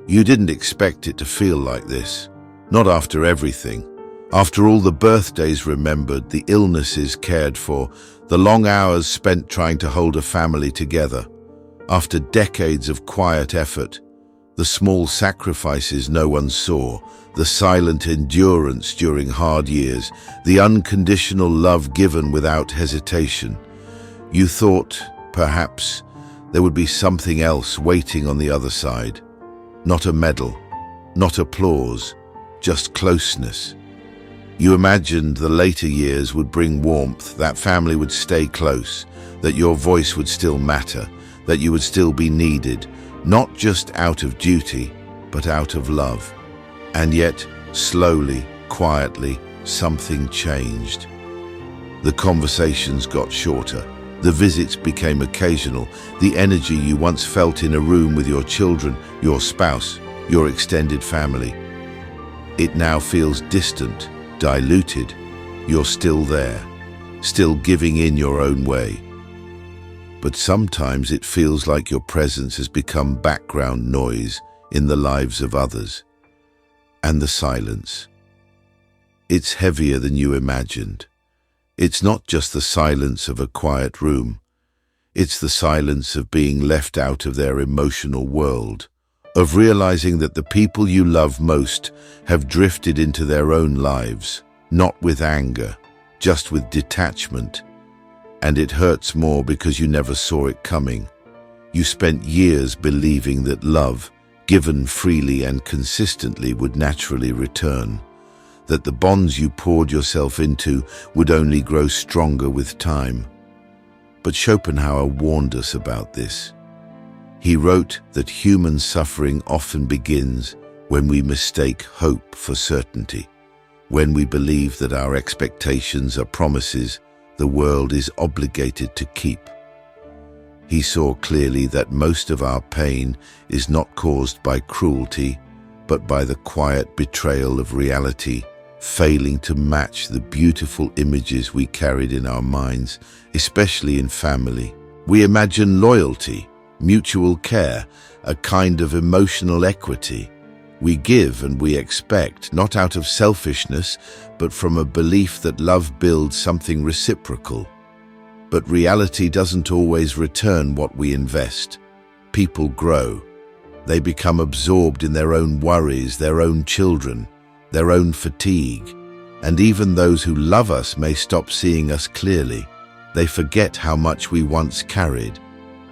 You didn't expect it to feel like this. Not after everything. After all the birthdays remembered, the illnesses cared for, the long hours spent trying to hold a family together. After decades of quiet effort, the small sacrifices no one saw, the silent endurance during hard years, the unconditional love given without hesitation. You thought, perhaps, there would be something else waiting on the other side. Not a medal, not applause, just closeness. You imagined the later years would bring warmth, that family would stay close, that your voice would still matter, that you would still be needed, not just out of duty, but out of love. And yet, slowly, quietly, something changed. The conversations got shorter. The visits became occasional. The energy you once felt in a room with your children, your spouse, your extended family, it now feels distant, diluted. You're still there, still giving in your own way. But sometimes it feels like your presence has become background noise in the lives of others. And the silence. It's heavier than you imagined. It's not just the silence of a quiet room. It's the silence of being left out of their emotional world, of realizing that the people you love most have drifted into their own lives, not with anger, just with detachment. And it hurts more because you never saw it coming. You spent years believing that love, given freely and consistently, would naturally return, that the bonds you poured yourself into would only grow stronger with time. But Schopenhauer warned us about this. He wrote that human suffering often begins when we mistake hope for certainty, when we believe that our expectations are promises the world is obligated to keep. He saw clearly that most of our pain is not caused by cruelty, but by the quiet betrayal of reality, failing to match the beautiful images we carried in our minds, especially in family. We imagine loyalty, mutual care, a kind of emotional equity. We give and we expect, not out of selfishness, but from a belief that love builds something reciprocal. But reality doesn't always return what we invest. People grow. They become absorbed in their own worries, their own children, their own fatigue. And even those who love us may stop seeing us clearly. They forget how much we once carried.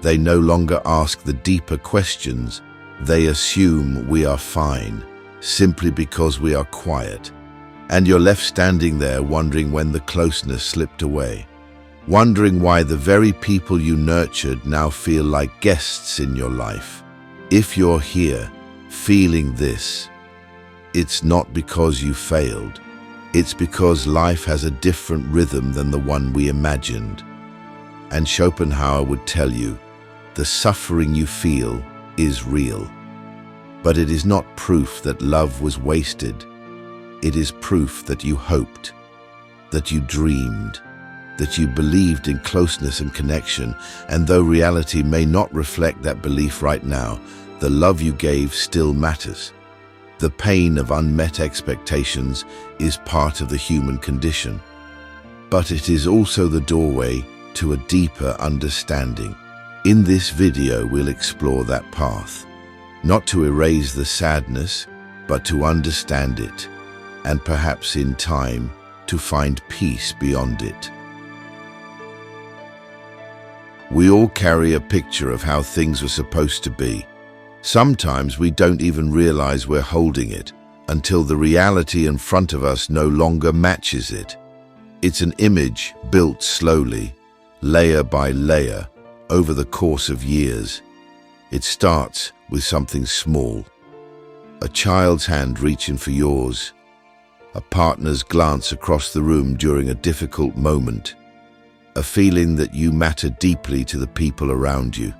They no longer ask the deeper questions. They assume we are fine, simply because we are quiet. And you're left standing there wondering when the closeness slipped away, wondering why the very people you nurtured now feel like guests in your life. If you're here, feeling this, it's not because you failed. It's because life has a different rhythm than the one we imagined. And Schopenhauer would tell you, the suffering you feel is real. But it is not proof that love was wasted. It is proof that you hoped, that you dreamed, that you believed in closeness and connection, and though reality may not reflect that belief right now, the love you gave still matters. The pain of unmet expectations is part of the human condition, but it is also the doorway to a deeper understanding. In this video, we'll explore that path, not to erase the sadness, but to understand it, and perhaps in time, to find peace beyond it. We all carry a picture of how things were supposed to be. Sometimes we don't even realize we're holding it until the reality in front of us no longer matches it. It's an image built slowly, layer by layer, over the course of years. It starts with something small. A child's hand reaching for yours, a partner's glance across the room during a difficult moment, a feeling that you matter deeply to the people around you.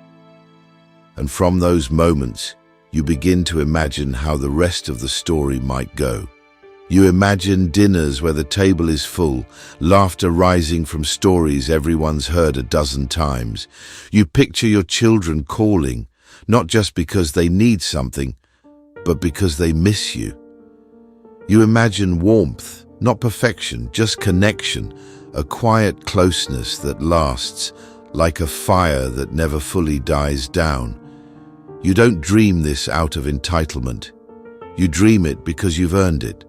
And from those moments, you begin to imagine how the rest of the story might go. You imagine dinners where the table is full, laughter rising from stories everyone's heard a dozen times. You picture your children calling, not just because they need something, but because they miss you. You imagine warmth, not perfection, just connection, a quiet closeness that lasts, like a fire that never fully dies down. You don't dream this out of entitlement. You dream it because you've earned it.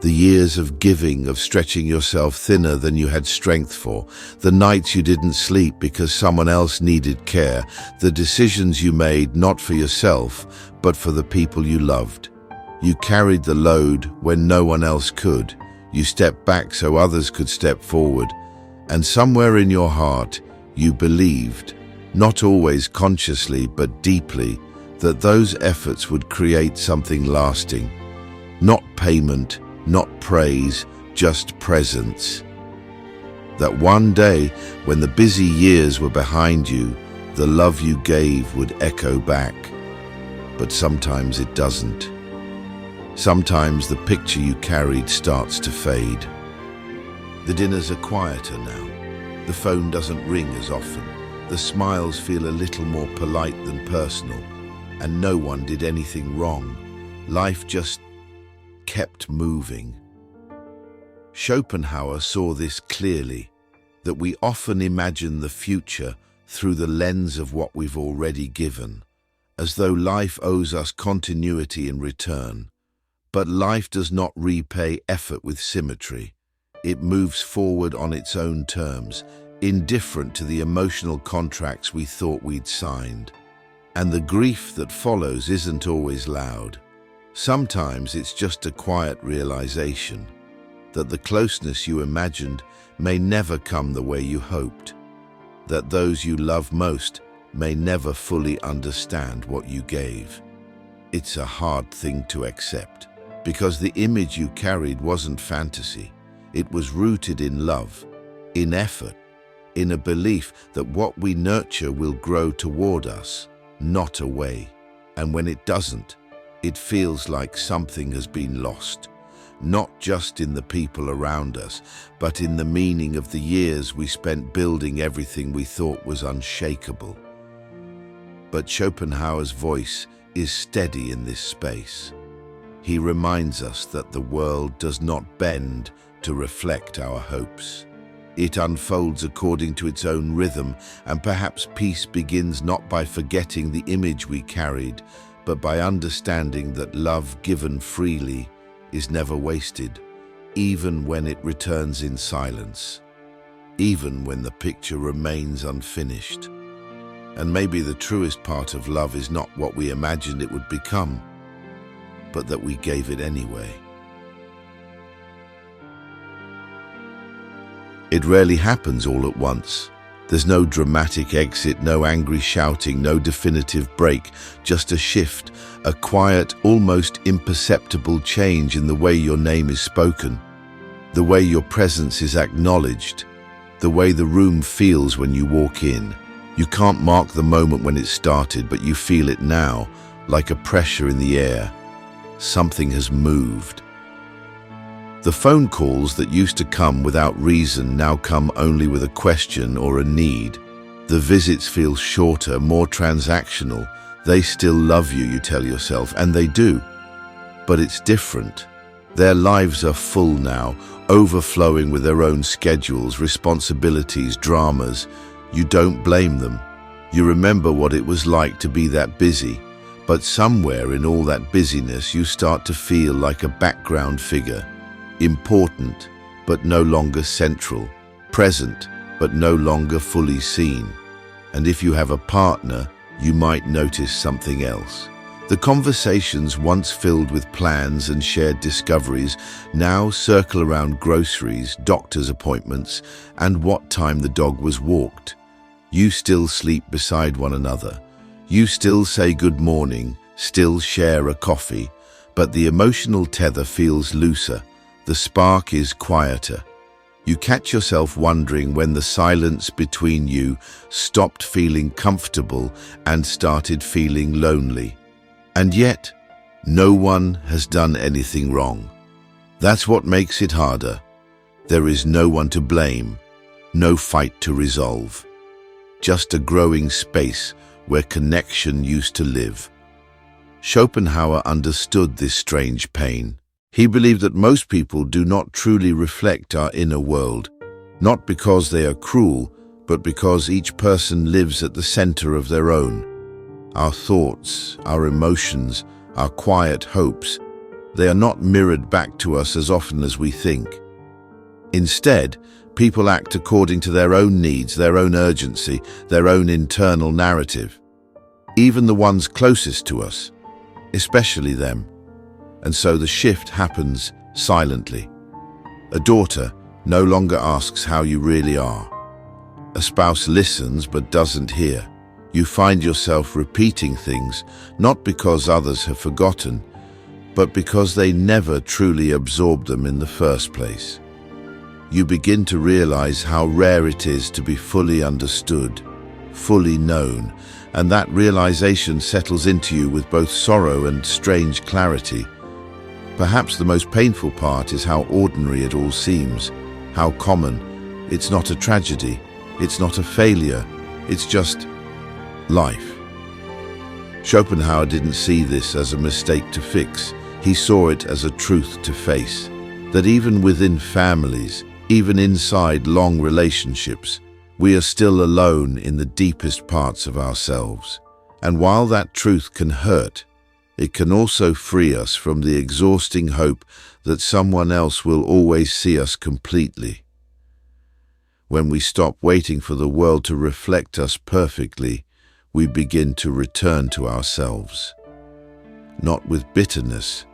The years of giving, of stretching yourself thinner than you had strength for, the nights you didn't sleep because someone else needed care, the decisions you made not for yourself, but for the people you loved. You carried the load when no one else could. You stepped back so others could step forward. And somewhere in your heart, you believed, not always consciously but deeply, that those efforts would create something lasting. Not payment, not praise, just presence. That one day, when the busy years were behind you, the love you gave would echo back. But sometimes it doesn't. Sometimes the picture you carried starts to fade. The dinners are quieter now. The phone doesn't ring as often. The smiles feel a little more polite than personal. And no one did anything wrong. Life just kept moving. Schopenhauer saw this clearly, that we often imagine the future through the lens of what we've already given, as though life owes us continuity in return. But life does not repay effort with symmetry. It moves forward on its own terms, indifferent to the emotional contracts we thought we'd signed. And the grief that follows isn't always loud. Sometimes it's just a quiet realization that the closeness you imagined may never come the way you hoped, that those you love most may never fully understand what you gave. It's a hard thing to accept, because the image you carried wasn't fantasy. It was rooted in love, in effort, in a belief that what we nurture will grow toward us, not away. And when it doesn't, it feels like something has been lost, not just in the people around us, but in the meaning of the years we spent building everything we thought was unshakable. But Schopenhauer's voice is steady in this space. He reminds us that the world does not bend to reflect our hopes. It unfolds according to its own rhythm, and perhaps peace begins not by forgetting the image we carried, but by understanding that love given freely is never wasted, even when it returns in silence, even when the picture remains unfinished. And maybe the truest part of love is not what we imagined it would become, but that we gave it anyway. It rarely happens all at once. There's no dramatic exit, no angry shouting, no definitive break, just a shift, a quiet, almost imperceptible change in the way your name is spoken, the way your presence is acknowledged, the way the room feels when you walk in. You can't mark the moment when it started, but you feel it now, like a pressure in the air. Something has moved. The phone calls that used to come without reason now come only with a question or a need. The visits feel shorter, more transactional. They still love you, you tell yourself, and they do. But it's different. Their lives are full now, overflowing with their own schedules, responsibilities, dramas. You don't blame them. You remember what it was like to be that busy. But somewhere in all that busyness, you start to feel like a background figure. Important, but no longer central. Present, but no longer fully seen. And if you have a partner, you might notice something else. The conversations once filled with plans and shared discoveries now circle around groceries, doctor's appointments, and what time the dog was walked. You still sleep beside one another. You still say good morning, still share a coffee, but the emotional tether feels looser. The spark is quieter. You catch yourself wondering when the silence between you stopped feeling comfortable and started feeling lonely. And yet, no one has done anything wrong. That's what makes it harder. There is no one to blame, no fight to resolve. Just a growing space where connection used to live. Schopenhauer understood this strange pain. He believed that most people do not truly reflect our inner world, not because they are cruel, but because each person lives at the center of their own. Our thoughts, our emotions, our quiet hopes, they are not mirrored back to us as often as we think. Instead, people act according to their own needs, their own urgency, their own internal narrative. Even the ones closest to us, especially them. And so the shift happens silently. A daughter no longer asks how you really are. A spouse listens but doesn't hear. You find yourself repeating things, not because others have forgotten, but because they never truly absorbed them in the first place. You begin to realize how rare it is to be fully understood, fully known, and that realization settles into you with both sorrow and strange clarity. Perhaps the most painful part is how ordinary it all seems, how common. It's not a tragedy, it's not a failure, it's just life. Schopenhauer didn't see this as a mistake to fix. He saw it as a truth to face, that even within families, even inside long relationships, we are still alone in the deepest parts of ourselves. And while that truth can hurt, it can also free us from the exhausting hope that someone else will always see us completely. When we stop waiting for the world to reflect us perfectly, we begin to return to ourselves. Not with bitterness,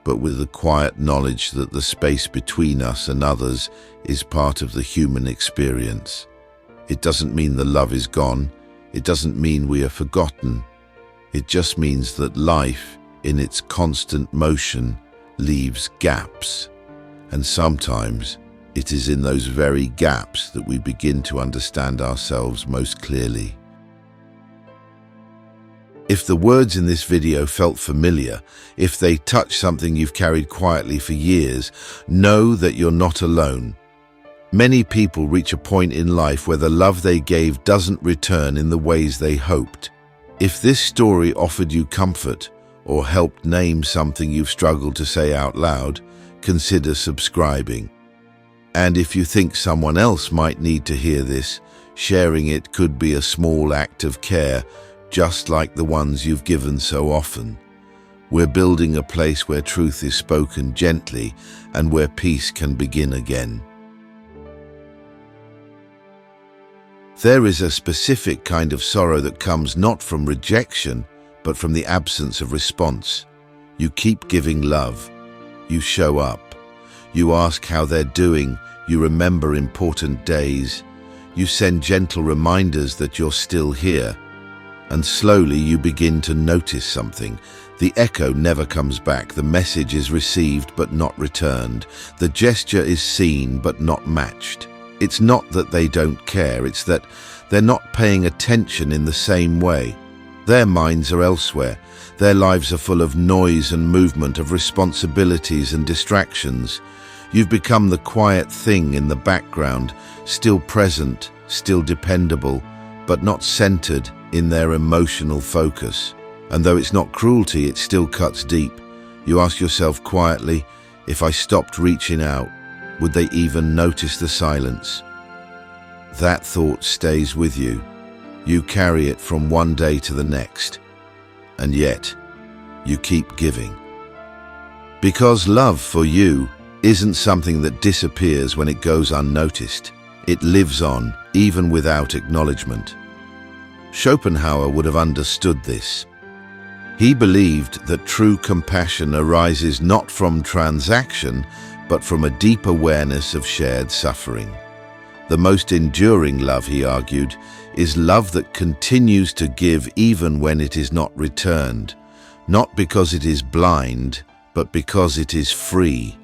but with the quiet knowledge that the space between us and others is part of the human experience. It doesn't mean the love is gone. It doesn't mean we are forgotten. It just means that life, in its constant motion, leaves gaps. And sometimes it is in those very gaps that we begin to understand ourselves most clearly. If the words in this video felt familiar, if they touch something you've carried quietly for years, know that you're not alone. Many people reach a point in life where the love they gave doesn't return in the ways they hoped. If this story offered you comfort or helped name something you've struggled to say out loud, consider subscribing. And if you think someone else might need to hear this, sharing it could be a small act of care, just like the ones you've given so often. We're building a place where truth is spoken gently and where peace can begin again. There is a specific kind of sorrow that comes not from rejection, but from the absence of response. You keep giving love. You show up. You ask how they're doing. You remember important days. You send gentle reminders that you're still here. And slowly you begin to notice something. The echo never comes back. The message is received but not returned. The gesture is seen but not matched. It's not that they don't care, it's that they're not paying attention in the same way. Their minds are elsewhere. Their lives are full of noise and movement, of responsibilities and distractions. You've become the quiet thing in the background, still present, still dependable, but not centered in their emotional focus. And though it's not cruelty, it still cuts deep. You ask yourself quietly, if I stopped reaching out, would they even notice the silence? That thought stays with you. You carry it from one day to the next. And yet, you keep giving. Because love for you isn't something that disappears when it goes unnoticed. It lives on, even without acknowledgement. Schopenhauer would have understood this. He believed that true compassion arises not from transaction, but from a deep awareness of shared suffering. The most enduring love, he argued, is love that continues to give even when it is not returned, not because it is blind, but because it is free.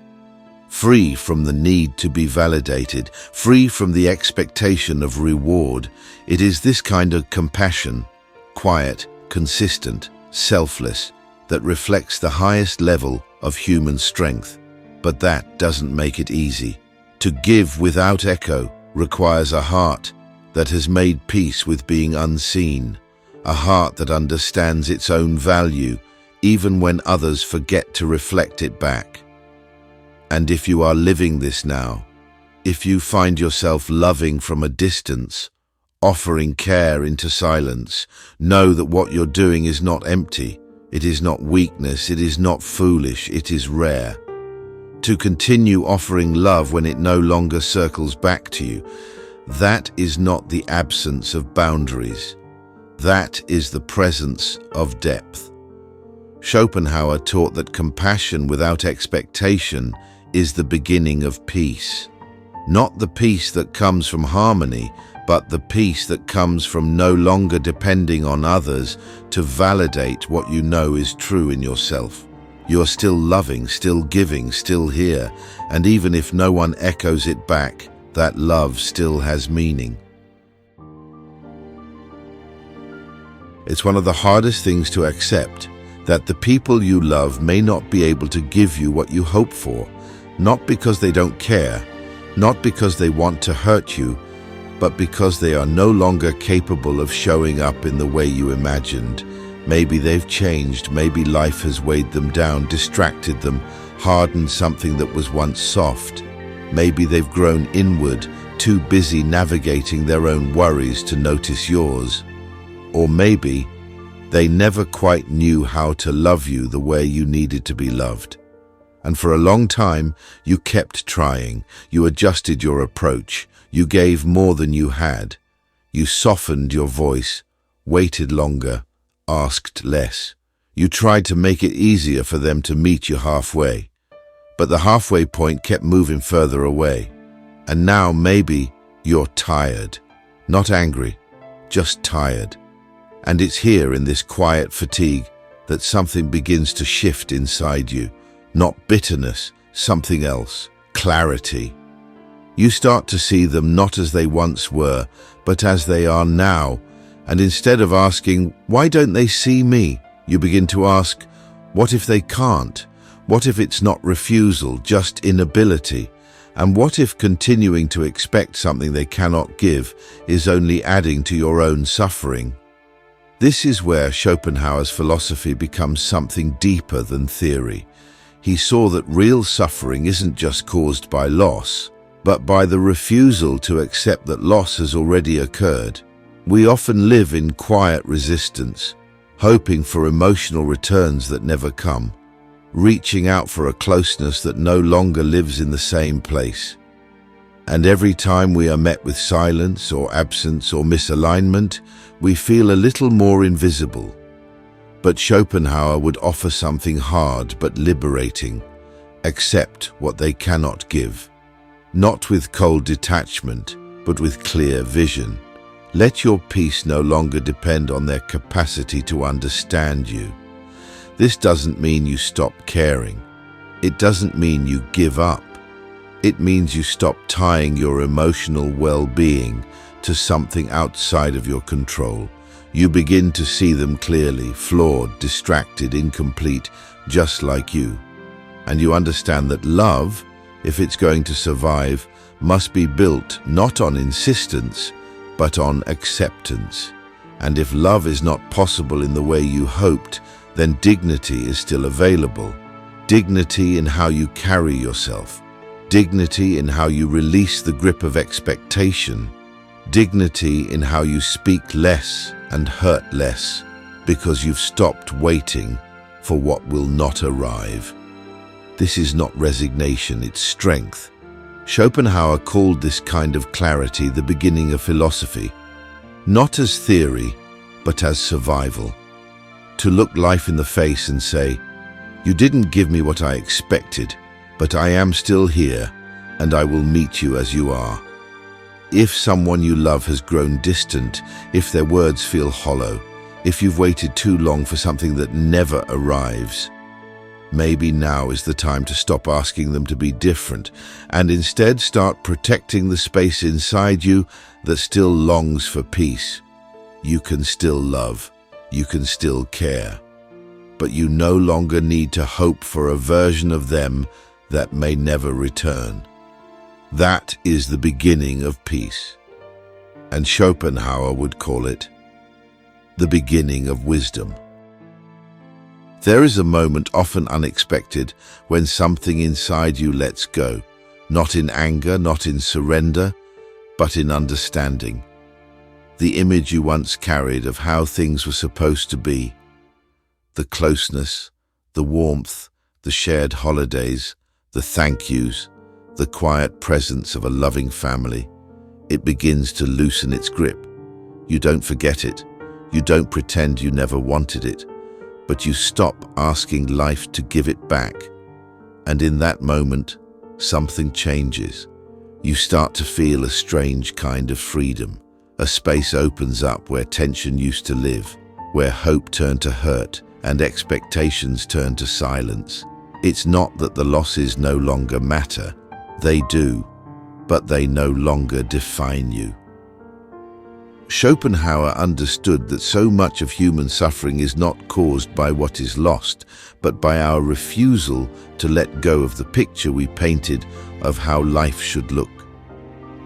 Free from the need to be validated, free from the expectation of reward. It is this kind of compassion, quiet, consistent, selfless, that reflects the highest level of human strength. But that doesn't make it easy. To give without echo requires a heart that has made peace with being unseen, a heart that understands its own value, even when others forget to reflect it back. And if you are living this now, if you find yourself loving from a distance, offering care into silence, know that what you're doing is not empty. It is not weakness. It is not foolish. It is rare. To continue offering love when it no longer circles back to you, that is not the absence of boundaries. That is the presence of depth. Schopenhauer taught that compassion without expectation is the beginning of peace. Not the peace that comes from harmony, but the peace that comes from no longer depending on others to validate what you know is true in yourself. You're still loving, still giving, still here, and even if no one echoes it back, that love still has meaning. It's one of the hardest things to accept, that the people you love may not be able to give you what you hope for, not because they don't care, not because they want to hurt you, but because they are no longer capable of showing up in the way you imagined. Maybe they've changed, maybe life has weighed them down, distracted them, hardened something that was once soft. Maybe they've grown inward, too busy navigating their own worries to notice yours. Or maybe they never quite knew how to love you the way you needed to be loved. And for a long time, you kept trying. You adjusted your approach. You gave more than you had. You softened your voice, waited longer, asked less. You tried to make it easier for them to meet you halfway. But the halfway point kept moving further away. And now maybe you're tired. Not angry, just tired. And it's here in this quiet fatigue that something begins to shift inside you. Not bitterness, something else, clarity. You start to see them not as they once were, but as they are now. And instead of asking, why don't they see me? You begin to ask, what if they can't? What if it's not refusal, just inability? And what if continuing to expect something they cannot give is only adding to your own suffering? This is where Schopenhauer's philosophy becomes something deeper than theory. He saw that real suffering isn't just caused by loss, but by the refusal to accept that loss has already occurred. We often live in quiet resistance, hoping for emotional returns that never come, reaching out for a closeness that no longer lives in the same place. And every time we are met with silence or absence or misalignment, we feel a little more invisible. But Schopenhauer would offer something hard but liberating. Accept what they cannot give. Not with cold detachment, but with clear vision. Let your peace no longer depend on their capacity to understand you. This doesn't mean you stop caring. It doesn't mean you give up. It means you stop tying your emotional well-being to something outside of your control. You begin to see them clearly, flawed, distracted, incomplete, just like you. And you understand that love, if it's going to survive, must be built not on insistence, but on acceptance. And if love is not possible in the way you hoped, then dignity is still available. Dignity in how you carry yourself. Dignity in how you release the grip of expectation. Dignity in how you speak less and hurt less, because you've stopped waiting for what will not arrive. This is not resignation, it's strength. Schopenhauer called this kind of clarity the beginning of philosophy, not as theory, but as survival. To look life in the face and say, you didn't give me what I expected, but I am still here, and I will meet you as you are. If someone you love has grown distant, if their words feel hollow, if you've waited too long for something that never arrives, maybe now is the time to stop asking them to be different and instead start protecting the space inside you that still longs for peace. You can still love, you can still care, but you no longer need to hope for a version of them that may never return. That is the beginning of peace, and Schopenhauer would call it the beginning of wisdom. There is a moment, often unexpected, when something inside you lets go, not in anger, not in surrender, but in understanding. The image you once carried of how things were supposed to be, the closeness, the warmth, the shared holidays, the thank yous, the quiet presence of a loving family, it begins to loosen its grip. You don't forget it. You don't pretend you never wanted it, but you stop asking life to give it back. And in that moment, something changes. You start to feel a strange kind of freedom. A space opens up where tension used to live, where hope turned to hurt and expectations turned to silence. It's not that the losses no longer matter. They do, but they no longer define you. Schopenhauer understood that so much of human suffering is not caused by what is lost, but by our refusal to let go of the picture we painted of how life should look.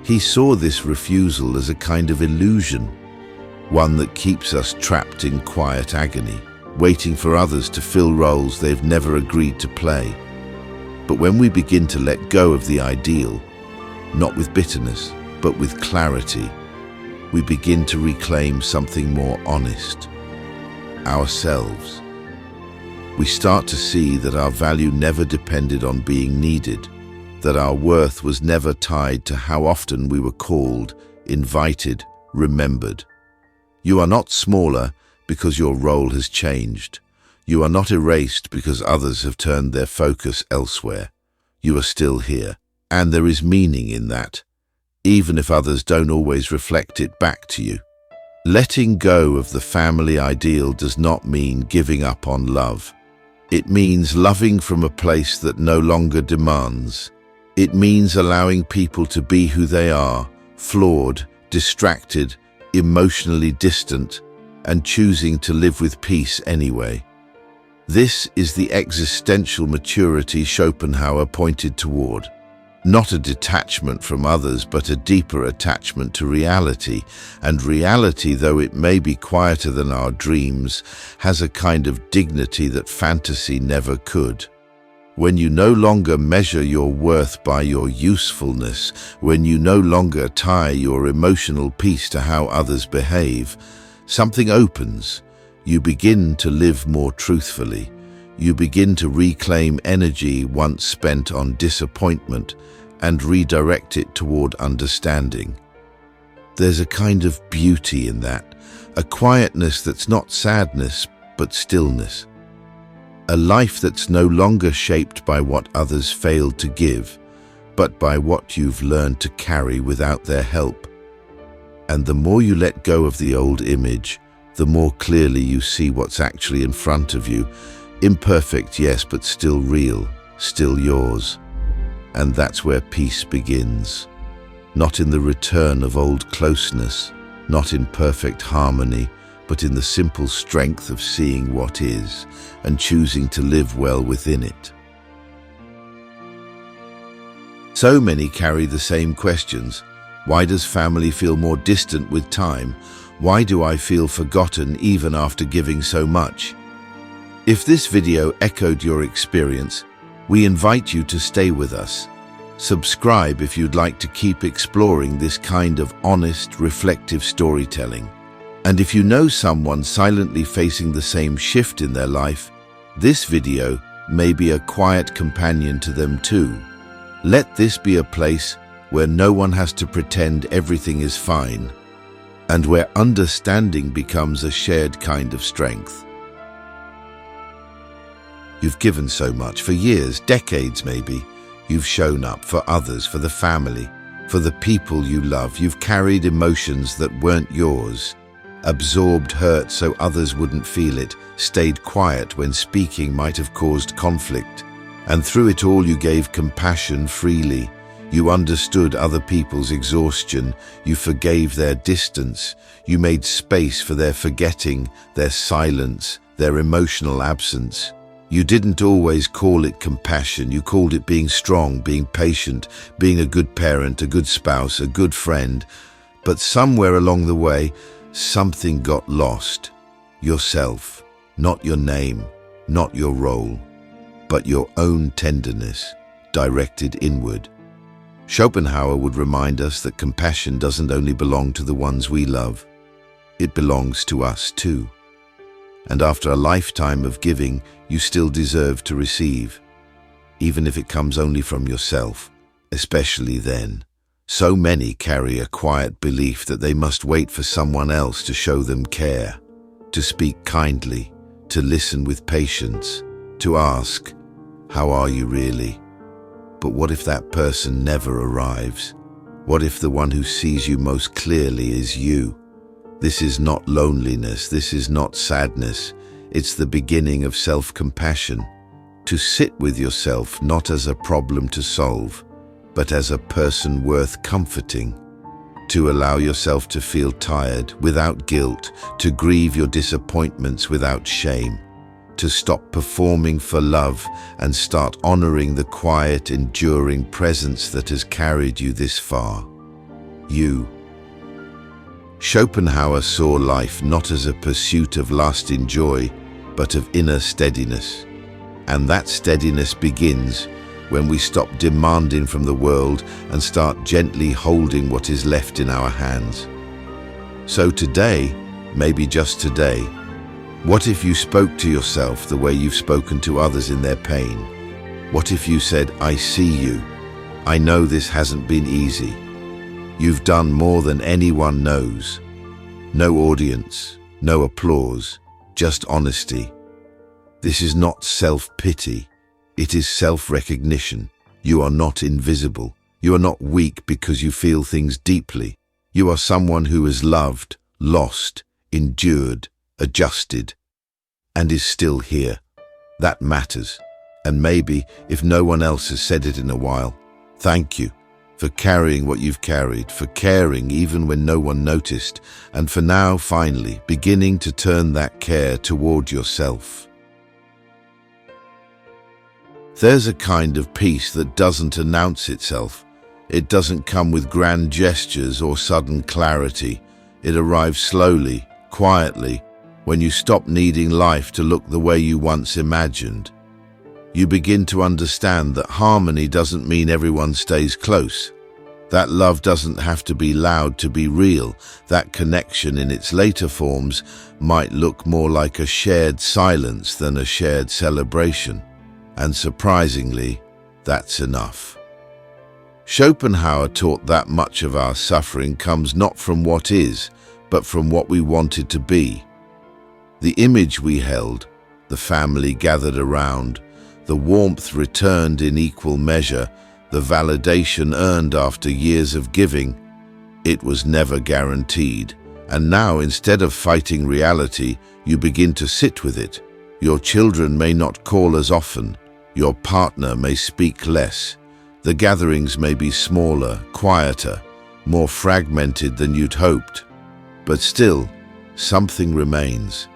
He saw this refusal as a kind of illusion, one that keeps us trapped in quiet agony, waiting for others to fill roles they've never agreed to play. But when we begin to let go of the ideal, not with bitterness, but with clarity, we begin to reclaim something more honest, ourselves. We start to see that our value never depended on being needed, that our worth was never tied to how often we were called, invited, remembered. You are not smaller because your role has changed. You are not erased because others have turned their focus elsewhere. You are still here, and there is meaning in that, even if others don't always reflect it back to you. Letting go of the family ideal does not mean giving up on love. It means loving from a place that no longer demands. It means allowing people to be who they are, flawed, distracted, emotionally distant, and choosing to live with peace anyway. This is the existential maturity Schopenhauer pointed toward. Not a detachment from others, but a deeper attachment to reality. And reality, though it may be quieter than our dreams, has a kind of dignity that fantasy never could. When you no longer measure your worth by your usefulness, when you no longer tie your emotional peace to how others behave, something opens. You begin to live more truthfully. You begin to reclaim energy once spent on disappointment and redirect it toward understanding. There's a kind of beauty in that, a quietness that's not sadness, but stillness. A life that's no longer shaped by what others failed to give, but by what you've learned to carry without their help. And the more you let go of the old image, the more clearly you see what's actually in front of you. Imperfect, yes, but still real, still yours. And that's where peace begins. Not in the return of old closeness, not in perfect harmony, but in the simple strength of seeing what is and choosing to live well within it. So many carry the same questions. Why does family feel more distant with time? Why do I feel forgotten even after giving so much? If this video echoed your experience, we invite you to stay with us. Subscribe if you'd like to keep exploring this kind of honest, reflective storytelling. And if you know someone silently facing the same shift in their life, this video may be a quiet companion to them too. Let this be a place where no one has to pretend everything is fine, and where understanding becomes a shared kind of strength. You've given so much for years, decades maybe. You've shown up for others, for the family, for the people you love. You've carried emotions that weren't yours, absorbed hurt so others wouldn't feel it, stayed quiet when speaking might have caused conflict. And through it all you gave compassion freely. You understood other people's exhaustion. You forgave their distance. You made space for their forgetting, their silence, their emotional absence. You didn't always call it compassion. You called it being strong, being patient, being a good parent, a good spouse, a good friend. But somewhere along the way, something got lost. Yourself, not your name, not your role, but your own tenderness directed inward. Schopenhauer would remind us that compassion doesn't only belong to the ones we love, it belongs to us too. And after a lifetime of giving, you still deserve to receive, even if it comes only from yourself, especially then. So many carry a quiet belief that they must wait for someone else to show them care, to speak kindly, to listen with patience, to ask, "How are you really?" But what if that person never arrives? What if the one who sees you most clearly is you? This is not loneliness, this is not sadness. It's the beginning of self-compassion. To sit with yourself not as a problem to solve, but as a person worth comforting. To allow yourself to feel tired without guilt, to grieve your disappointments without shame. To stop performing for love and start honoring the quiet, enduring presence that has carried you this far. You. Schopenhauer saw life not as a pursuit of lasting joy, but of inner steadiness. And that steadiness begins when we stop demanding from the world and start gently holding what is left in our hands. So today, maybe just today, what if you spoke to yourself the way you've spoken to others in their pain? What if you said, "I see you. I know this hasn't been easy. You've done more than anyone knows." No audience, no applause, just honesty. This is not self-pity. It is self-recognition. You are not invisible. You are not weak because you feel things deeply. You are someone who has loved, lost, endured, adjusted, and is still here. That matters. And maybe, if no one else has said it in a while, thank you for carrying what you've carried, for caring even when no one noticed, and for now, finally, beginning to turn that care toward yourself. There's a kind of peace that doesn't announce itself. It doesn't come with grand gestures or sudden clarity. It arrives slowly, quietly, when you stop needing life to look the way you once imagined. You begin to understand that harmony doesn't mean everyone stays close. That love doesn't have to be loud to be real. That connection in its later forms might look more like a shared silence than a shared celebration. And surprisingly, that's enough. Schopenhauer taught that much of our suffering comes not from what is, but from what we wanted to be. The image we held, the family gathered around, the warmth returned in equal measure, the validation earned after years of giving, it was never guaranteed. And now, instead of fighting reality, you begin to sit with it. Your children may not call as often. Your partner may speak less. The gatherings may be smaller, quieter, more fragmented than you'd hoped. But still, something remains.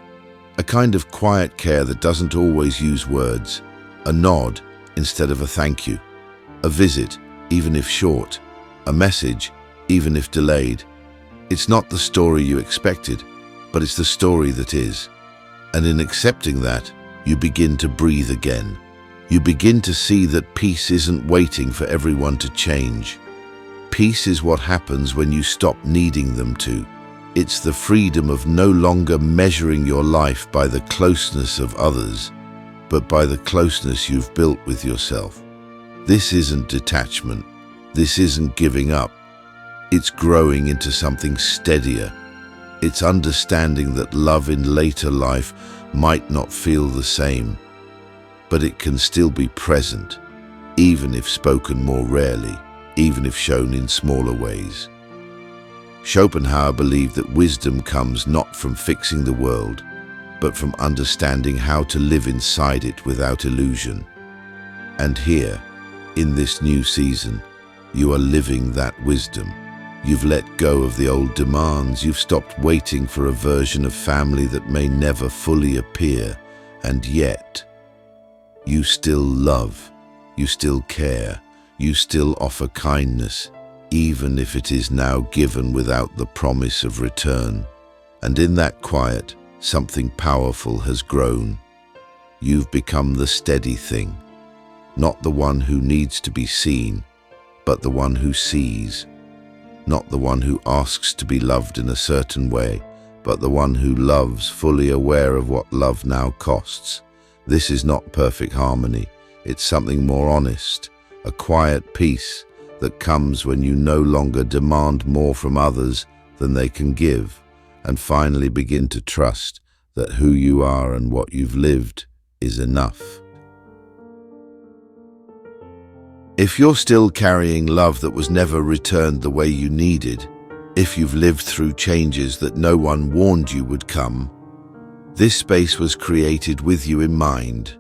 A kind of quiet care that doesn't always use words. A nod instead of a thank you. A visit, even if short. A message, even if delayed. It's not the story you expected, but it's the story that is. And in accepting that, you begin to breathe again. You begin to see that peace isn't waiting for everyone to change. Peace is what happens when you stop needing them to. It's the freedom of no longer measuring your life by the closeness of others, but by the closeness you've built with yourself. This isn't detachment. This isn't giving up. It's growing into something steadier. It's understanding that love in later life might not feel the same, but it can still be present, even if spoken more rarely, even if shown in smaller ways. Schopenhauer believed that wisdom comes not from fixing the world, but from understanding how to live inside it without illusion. And here, in this new season, you are living that wisdom. You've let go of the old demands. You've stopped waiting for a version of family that may never fully appear. And yet, you still love, you still care, you still offer kindness, even if it is now given without the promise of return. And in that quiet, something powerful has grown. you've become the steady thing, not the one who needs to be seen, but the one who sees, not the one who asks to be loved in a certain way, but the one who loves, fully aware of what love now costs. This is not perfect harmony. It's something more honest, a quiet peace that comes when you no longer demand more from others than they can give, and finally begin to trust that who you are and what you've lived is enough. If you're still carrying love that was never returned the way you needed, if you've lived through changes that no one warned you would come, this space was created with you in mind.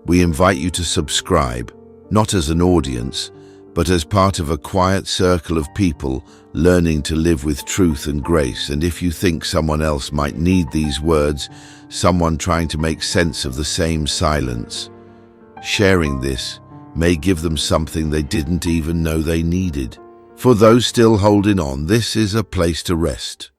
We invite you to subscribe, not as an audience, but as part of a quiet circle of people learning to live with truth and grace. And if you think someone else might need these words, someone trying to make sense of the same silence, sharing this may give them something they didn't even know they needed. For those still holding on, this is a place to rest.